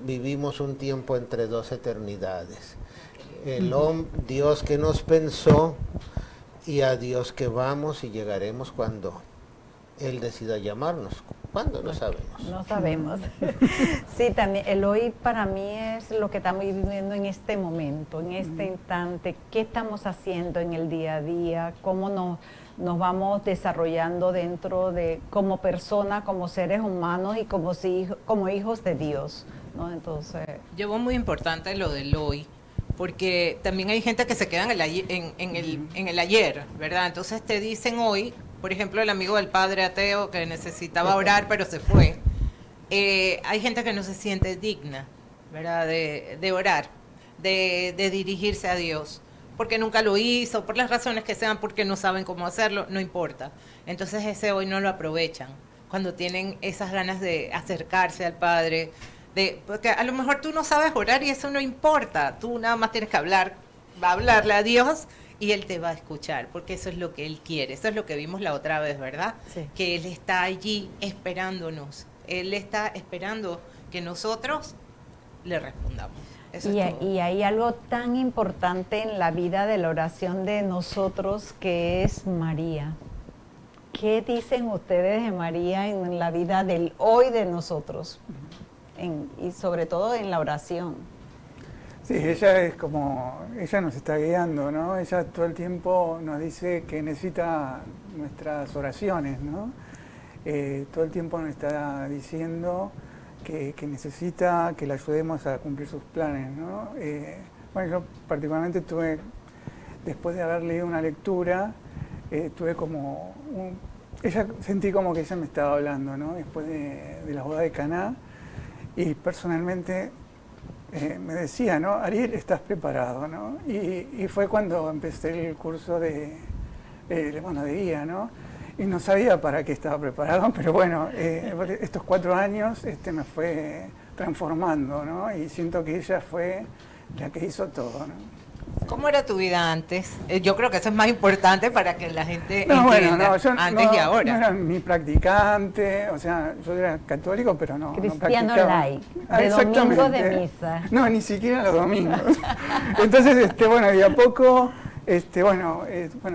vivimos un tiempo entre 2 eternidades. Dios que nos pensó, y a Dios que vamos y llegaremos cuando Él decida llamarnos. ¿Cuándo? No sabemos. No sabemos. Sí, también el hoy para mí es lo que estamos viviendo en este momento, en este instante. ¿Qué estamos haciendo en el día a día? ¿Cómo nos vamos desarrollando como persona, como seres humanos y como hijos de Dios, ¿no? Entonces, llevo muy importante lo del hoy, porque también hay gente que se queda en el ayer, ¿verdad? Entonces te dicen hoy, por ejemplo, el amigo del padre ateo que necesitaba orar pero se fue. Hay gente que no se siente digna, ¿verdad?, de orar, de dirigirse a Dios, porque nunca lo hizo, por las razones que sean, porque no saben cómo hacerlo, no importa. Entonces ese hoy no lo aprovechan, cuando tienen esas ganas de acercarse al Padre, porque a lo mejor tú no sabes orar y eso no importa, tú nada más tienes que hablarle a Dios y Él te va a escuchar, porque eso es lo que Él quiere, eso es lo que vimos la otra vez, ¿verdad? Sí. Que Él está allí esperándonos, Él está esperando que nosotros le respondamos. Eso es todo. y hay algo tan importante en la vida de la oración de nosotros que es María. ¿Qué dicen ustedes de María en la vida del hoy de nosotros? Y sobre todo en la oración. Sí, ella nos está guiando, ¿no? Ella todo el tiempo nos dice que necesita nuestras oraciones, ¿no? Todo el tiempo nos está diciendo que necesita que la ayudemos a cumplir sus planes, ¿no? Bueno, yo particularmente después de haber leído una lectura, sentí como que ella me estaba hablando, ¿no? Después de la boda de Caná, y personalmente me decía, ¿no? Ariel, ¿estás preparado?, ¿no? Y fue cuando empecé el curso de guía, ¿no? Y no sabía para qué estaba preparado, pero bueno, estos 4 años me fue transformando, ¿no? Y siento que ella fue la que hizo todo, ¿no? ¿Cómo era tu vida antes? Yo creo que eso es más importante para que la gente yo antes y ahora. No era ni practicante, o sea, yo era católico, pero no Cristiano practicaba. light, de domingo de misa. No, ni siquiera los domingos. Entonces, de a poco,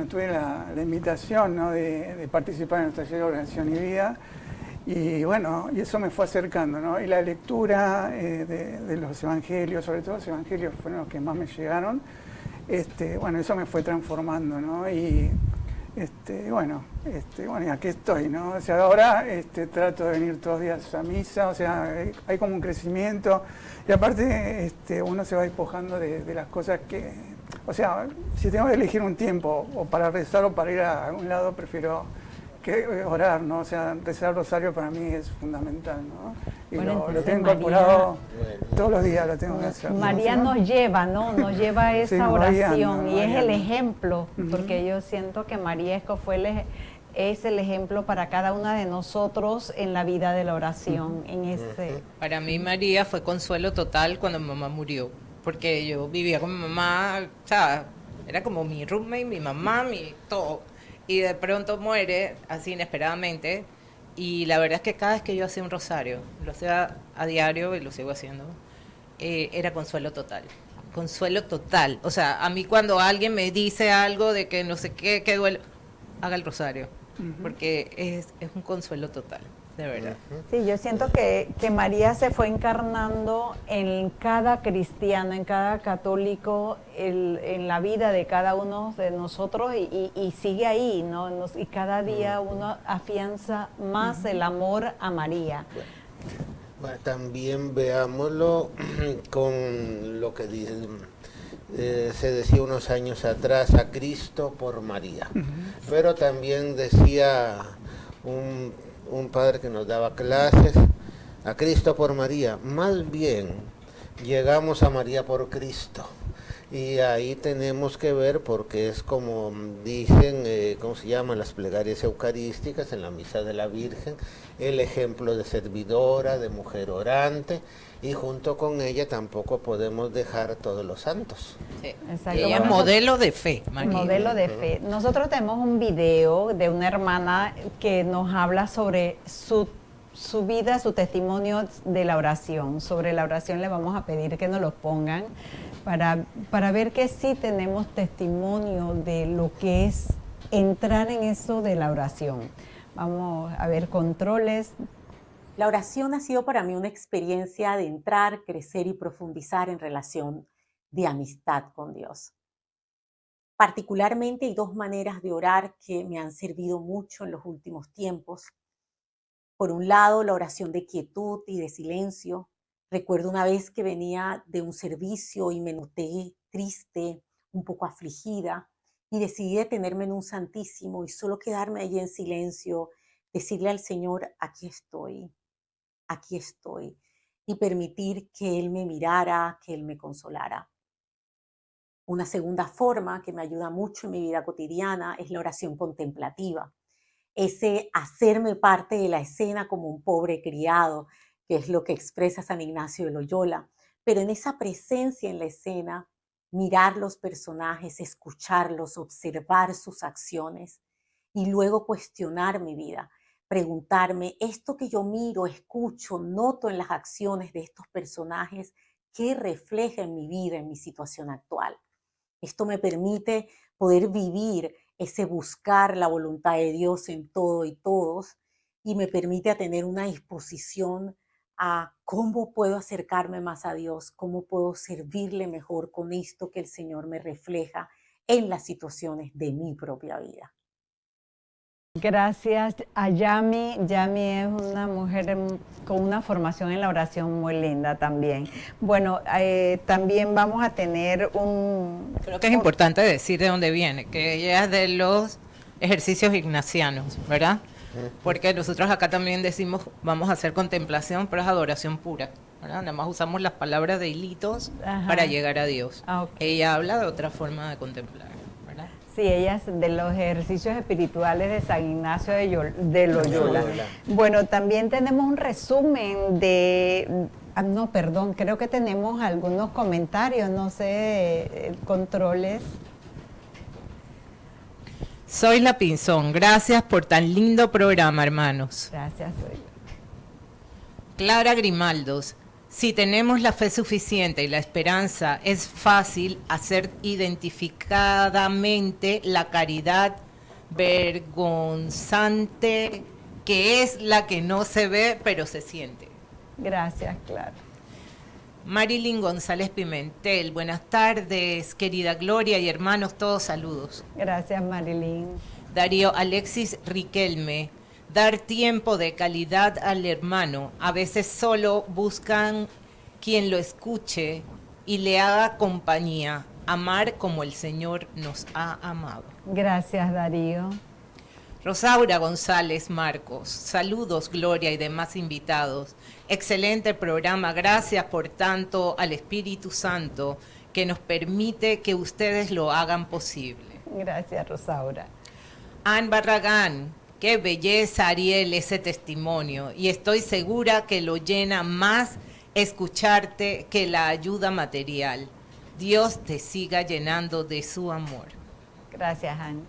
tuve la invitación, ¿no?, de participar en el taller de oración y vida, Y bueno, y eso me fue acercando, ¿no? Y la lectura de los evangelios, sobre todo los evangelios fueron los que más me llegaron, bueno, eso me fue transformando, ¿no? Y bueno, y aquí estoy, ¿no? O sea, ahora trato de venir todos los días a misa, o sea, hay como un crecimiento, y aparte uno se va despojando de las cosas que, o sea, si tengo que elegir un tiempo, o para rezar o para ir a un lado, prefiero que orar, ¿no? O sea, rezar el rosario para mí es fundamental, ¿no? Y Bueno, lo tengo entonces incorporado todos los días, lo tengo que hacer. María ¿no? nos lleva, ¿no? Nos lleva a esa Sí, oración y es el variando. ejemplo, porque yo siento que María Esco es el ejemplo para cada una de nosotros en la vida de la oración, en ese... Para mí María fue consuelo total cuando mi mamá murió, porque yo vivía con mi mamá, o sea, era como mi roommate, mi mamá, mi todo. Y de pronto muere así inesperadamente, y la verdad es que cada vez que yo hacía un rosario, lo hacía a diario y lo sigo haciendo, era consuelo total. Consuelo total. O sea, a mí cuando alguien me dice algo de que no sé qué, que duele, haga el rosario, porque es un consuelo total, de verdad. Sí, yo siento que María se fue encarnando en cada cristiano, en cada católico, en la vida de cada uno de nosotros y sigue ahí, ¿no? Y cada día uno afianza más el amor a María. Bueno, también veámoslo con lo que se decía unos años atrás, a Cristo por María. Pero también decía un padre que nos daba clases, a Cristo por María. Más bien, llegamos a María por Cristo. Y ahí tenemos que ver, porque es como dicen, ¿cómo se llaman? Las plegarias eucarísticas en la misa de la Virgen, el ejemplo de servidora, de mujer orante, y junto con ella tampoco podemos dejar todos los santos. Sí. Exacto. Ella es Bueno, modelo de fe, María. Modelo de fe. Nosotros tenemos un video de una hermana que nos habla sobre su vida, su testimonio de la oración. Sobre la oración le vamos a pedir que nos lo pongan para ver que sí tenemos testimonio de lo que es entrar en eso de la oración. Vamos a ver controles. La oración ha sido para mí una experiencia de entrar, crecer y profundizar en relación de amistad con Dios. Particularmente hay dos maneras de orar que me han servido mucho en los últimos tiempos. Por un lado, la oración de quietud y de silencio. Recuerdo una vez que venía de un servicio y me noté triste, un poco afligida, y decidí detenerme en un santísimo y solo quedarme allí en silencio, decirle al Señor, aquí estoy, y permitir que Él me mirara, que Él me consolara. Una segunda forma que me ayuda mucho en mi vida cotidiana es la oración contemplativa. Ese hacerme parte de la escena como un pobre criado, que es lo que expresa San Ignacio de Loyola, pero en esa presencia en la escena, mirar los personajes, escucharlos, observar sus acciones y luego cuestionar mi vida, preguntarme, esto que yo miro, escucho, noto en las acciones de estos personajes, ¿qué refleja en mi vida, en mi situación actual? Esto me permite poder vivir ese buscar la voluntad de Dios en todo y todos, y me permite a tener una disposición a cómo puedo acercarme más a Dios, cómo puedo servirle mejor con esto que el Señor me refleja en las situaciones de mi propia vida. Gracias a Yami. Yami es una mujer con una formación en la oración muy linda también. Bueno, también vamos a tener Creo que es importante decir de dónde viene, que ella es de los ejercicios ignacianos, ¿verdad? Porque nosotros acá también decimos, vamos a hacer contemplación, pero es adoración pura, ¿verdad? Nada más usamos las palabras de hilitos para llegar a Dios. Ella habla de otra forma de contemplar, ¿verdad? Sí, ella es de los ejercicios espirituales de San Ignacio de Loyola. Bueno, también tenemos un resumen de... no, perdón, creo que tenemos algunos comentarios, no sé, controles. Soy La Pinzón, gracias por tan lindo programa, hermanos. Gracias. Clara Grimaldos, si tenemos la fe suficiente y la esperanza, es fácil hacer identificadamente la caridad vergonzante que es la que no se ve, pero se siente. Gracias, Clara. Marilyn González Pimentel, buenas tardes, querida Gloria y hermanos, todos saludos. Gracias, Marilyn. Darío Alexis Riquelme, dar tiempo de calidad al hermano. A veces solo buscan quien lo escuche y le haga compañía. Amar como el Señor nos ha amado. Gracias, Darío. Rosaura González Marcos, saludos Gloria y demás invitados. Excelente programa, gracias por tanto al Espíritu Santo que nos permite que ustedes lo hagan posible. Gracias, Rosaura. Ann Barragán, qué belleza Ariel ese testimonio y estoy segura que lo llena más escucharte que la ayuda material. Dios te siga llenando de su amor. Gracias, Ann.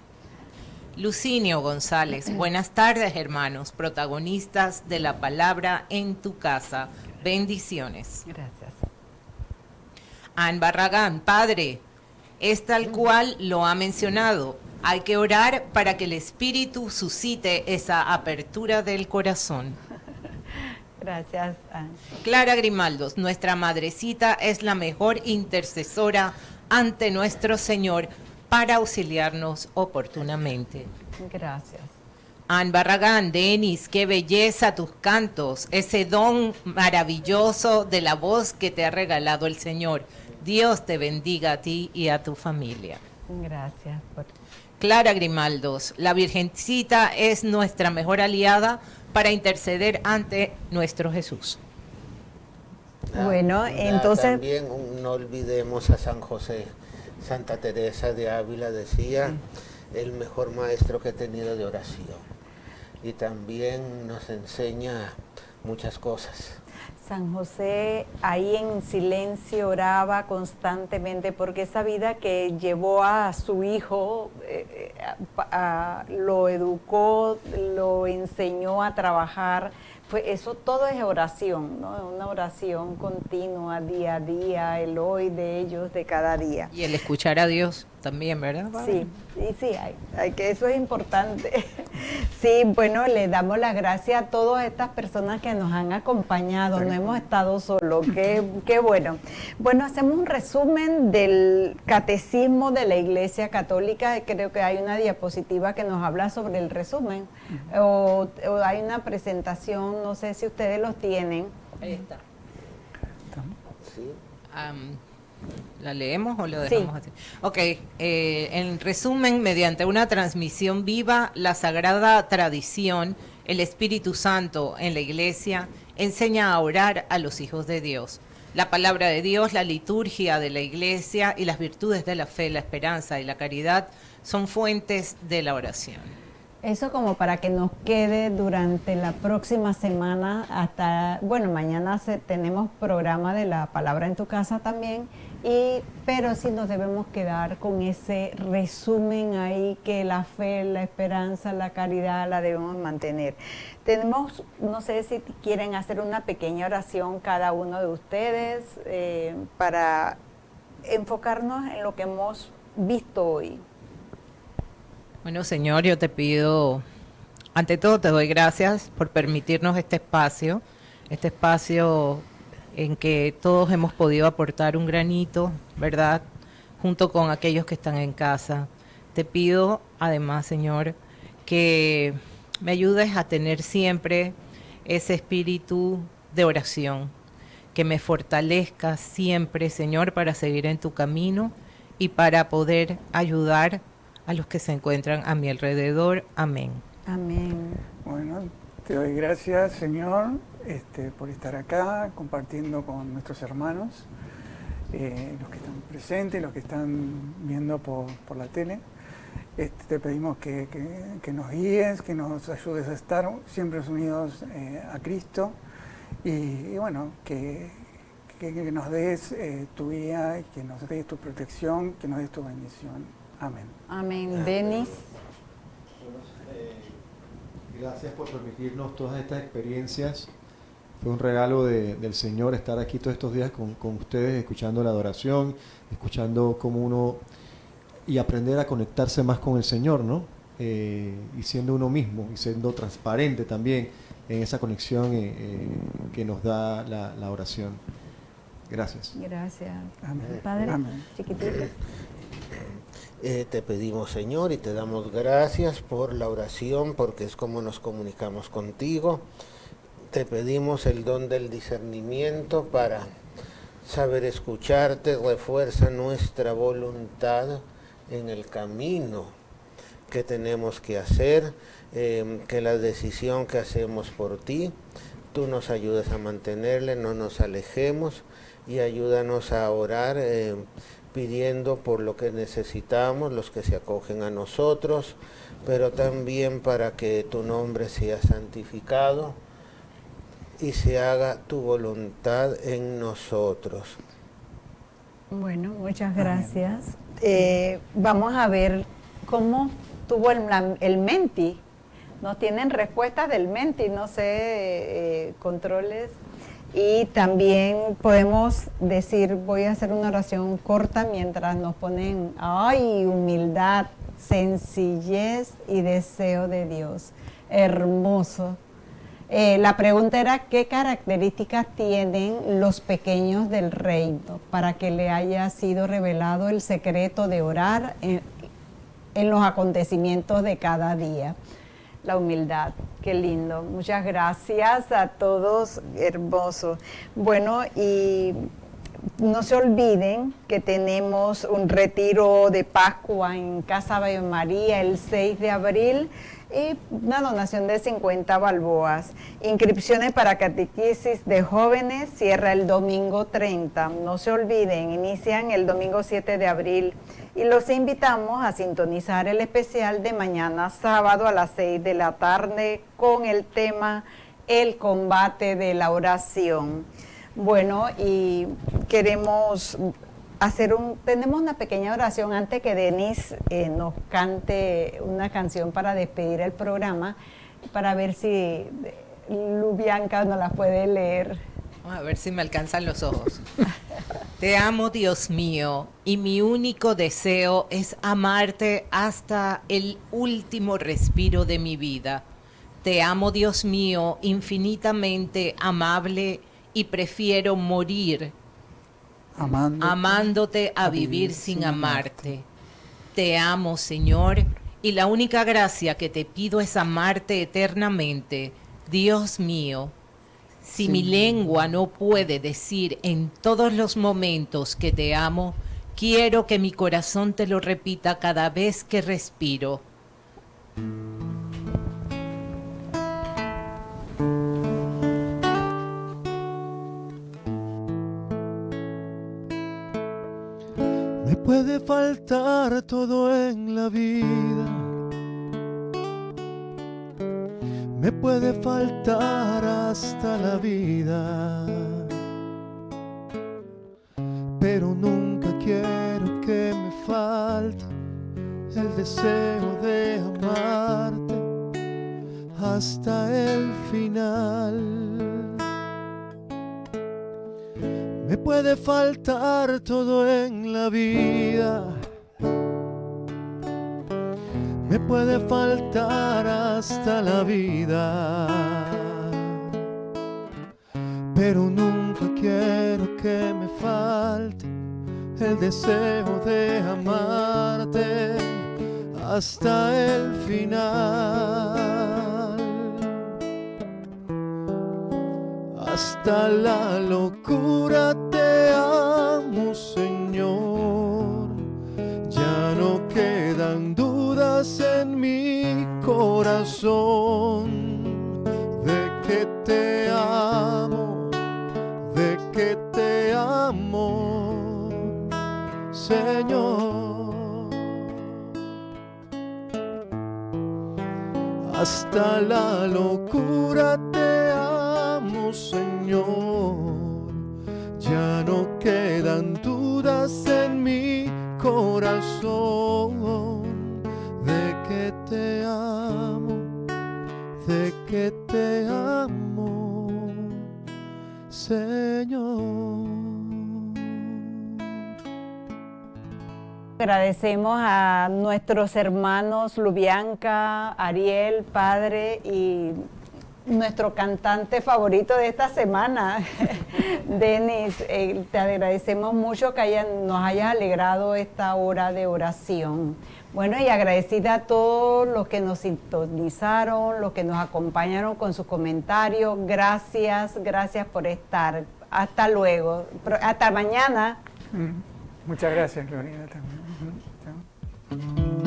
Lucinio González, buenas tardes hermanos, protagonistas de la palabra en tu casa. Bendiciones. Gracias. Ann Barragán, padre, es tal cual lo ha mencionado. Hay que orar para que el Espíritu suscite esa apertura del corazón. Gracias, Ann. Clara Grimaldos, nuestra madrecita es la mejor intercesora ante nuestro Señor para auxiliarnos oportunamente. Gracias. Ann Barragán, Denis, qué belleza tus cantos, ese don maravilloso de la voz que te ha regalado el Señor. Dios te bendiga a ti y a tu familia. Gracias. Clara Grimaldos, la Virgencita es nuestra mejor aliada para interceder ante nuestro Jesús. Bueno, entonces... También no olvidemos a San José. Santa Teresa de Ávila decía, el mejor maestro que he tenido de oración. Y también nos enseña muchas cosas. San José ahí en silencio oraba constantemente porque esa vida que llevó a su hijo, lo educó, lo enseñó a trabajar, eso todo es oración, ¿no? Una oración continua, día a día, el hoy de ellos, de cada día. Y el escuchar a Dios también, ¿verdad? Sí, sí, hay que eso es importante. Sí, bueno, le damos las gracias a todas estas personas que nos han acompañado, no hemos estado solos, qué bueno. Bueno, hacemos un resumen del catecismo de la Iglesia Católica, creo que hay una diapositiva que nos habla sobre el resumen, o hay una presentación, no sé si ustedes los tienen. Ahí está. ¿Sí? ¿La leemos o lo dejamos así? Ok, en resumen, mediante una transmisión viva, la sagrada tradición, el Espíritu Santo en la Iglesia, enseña a orar a los hijos de Dios. La palabra de Dios, la liturgia de la Iglesia y las virtudes de la fe, la esperanza y la caridad son fuentes de la oración. Eso como para que nos quede durante la próxima semana hasta, bueno, mañana tenemos programa de la palabra en tu casa también, pero sí nos debemos quedar con ese resumen ahí que la fe, la esperanza, la caridad la debemos mantener. Tenemos, no sé si quieren hacer una pequeña oración cada uno de ustedes para enfocarnos en lo que hemos visto hoy. Bueno, Señor, yo te pido, ante todo te doy gracias por permitirnos este espacio en que todos hemos podido aportar un granito, ¿verdad? Junto con aquellos que están en casa. Te pido, además, Señor, que me ayudes a tener siempre ese espíritu de oración, que me fortalezca siempre, Señor, para seguir en tu camino y para poder ayudar a los que se encuentran a mi alrededor. Amén. Amén. Bueno, te doy gracias, Señor, por estar acá, compartiendo con nuestros hermanos, los que están presentes, los que están viendo por la tele. Te pedimos que nos guíes, que nos ayudes a estar siempre unidos a Cristo y bueno, que nos des tu guía, que nos des tu protección, que nos des tu bendición. Amén. Amén. Denis. Gracias por permitirnos todas estas experiencias. Fue un regalo del Señor estar aquí todos estos días con ustedes, escuchando la adoración, escuchando cómo uno... y aprender a conectarse más con el Señor, ¿no? y siendo uno mismo y siendo transparente también en esa conexión que nos da la oración. Gracias. Gracias. Amén. Padre, Amén. chiquitito. Te pedimos, Señor, y te damos gracias por la oración, porque es como nos comunicamos contigo. Te pedimos el don del discernimiento para saber escucharte. Refuerza nuestra voluntad en el camino que tenemos que hacer, que la decisión que hacemos por ti, tú nos ayudes a mantenerla, no nos alejemos, y ayúdanos a orar pidiendo por lo que necesitamos, los que se acogen a nosotros, pero también para que tu nombre sea santificado y se haga tu voluntad en nosotros. Bueno, muchas gracias. Vamos a ver cómo tuvo el Menti. Nos tienen respuestas del Menti, no sé, controles. Y también podemos decir, voy a hacer una oración corta mientras nos ponen, ay, humildad, sencillez y deseo de Dios. Hermoso. La pregunta era, ¿qué características tienen los pequeños del reino para que le haya sido revelado el secreto de orar en los acontecimientos de cada día? La humildad, qué lindo. Muchas gracias a todos, hermoso. Bueno, y no se olviden que tenemos un retiro de Pascua en Casa Ave María el 6 de abril y una donación de 50 balboas. Inscripciones para catequesis de jóvenes cierra el domingo 30. No se olviden, inician el domingo 7 de abril. Y los invitamos a sintonizar el especial de mañana sábado a las 6 de la tarde con el tema El combate de la oración. Bueno, y queremos tenemos una pequeña oración antes que Denise nos cante una canción para despedir el programa, para ver si Lubianca nos la puede leer. Vamos a ver si me alcanzan los ojos. Te amo, Dios mío, y mi único deseo es amarte hasta el último respiro de mi vida. Te amo, Dios mío, infinitamente amable, y prefiero morir amándote a vivir sin amarte. Te amo, Señor, y la única gracia que te pido es amarte eternamente, Dios mío. Si mi lengua no puede decir en todos los momentos que te amo, quiero que mi corazón te lo repita cada vez que respiro. Me puede faltar todo en la vida, me puede faltar hasta la vida, pero nunca quiero que me falte el deseo de amarte hasta el final. Me puede faltar todo en la vida, me puede faltar hasta la vida, pero nunca quiero que me falte el deseo de amarte hasta el final. Hasta la locura te amo, Señor. Ya no quedan dudas en mi corazón de que te amo, Señor. Hasta la locura te amo, Señor. Ya no quedan dudas en mi corazón de que te amo, Señor. Agradecemos a nuestros hermanos Lubianca, Ariel, padre, y nuestro cantante favorito de esta semana, Denis. Te agradecemos mucho que nos hayas alegrado esta hora de oración. Bueno, y agradecida a todos los que nos sintonizaron, los que nos acompañaron con sus comentarios. Gracias por estar. Hasta luego. Hasta mañana. Muchas gracias, Gloria, también. Chao.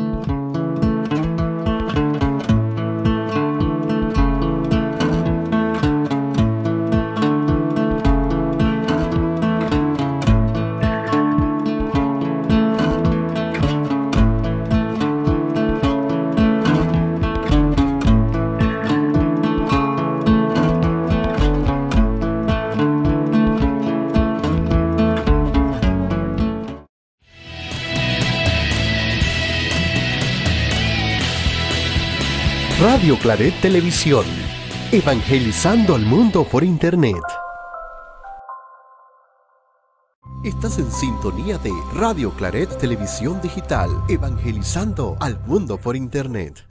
Radio Claret Televisión, evangelizando al mundo por Internet. Estás en sintonía de Radio Claret Televisión Digital, evangelizando al mundo por Internet.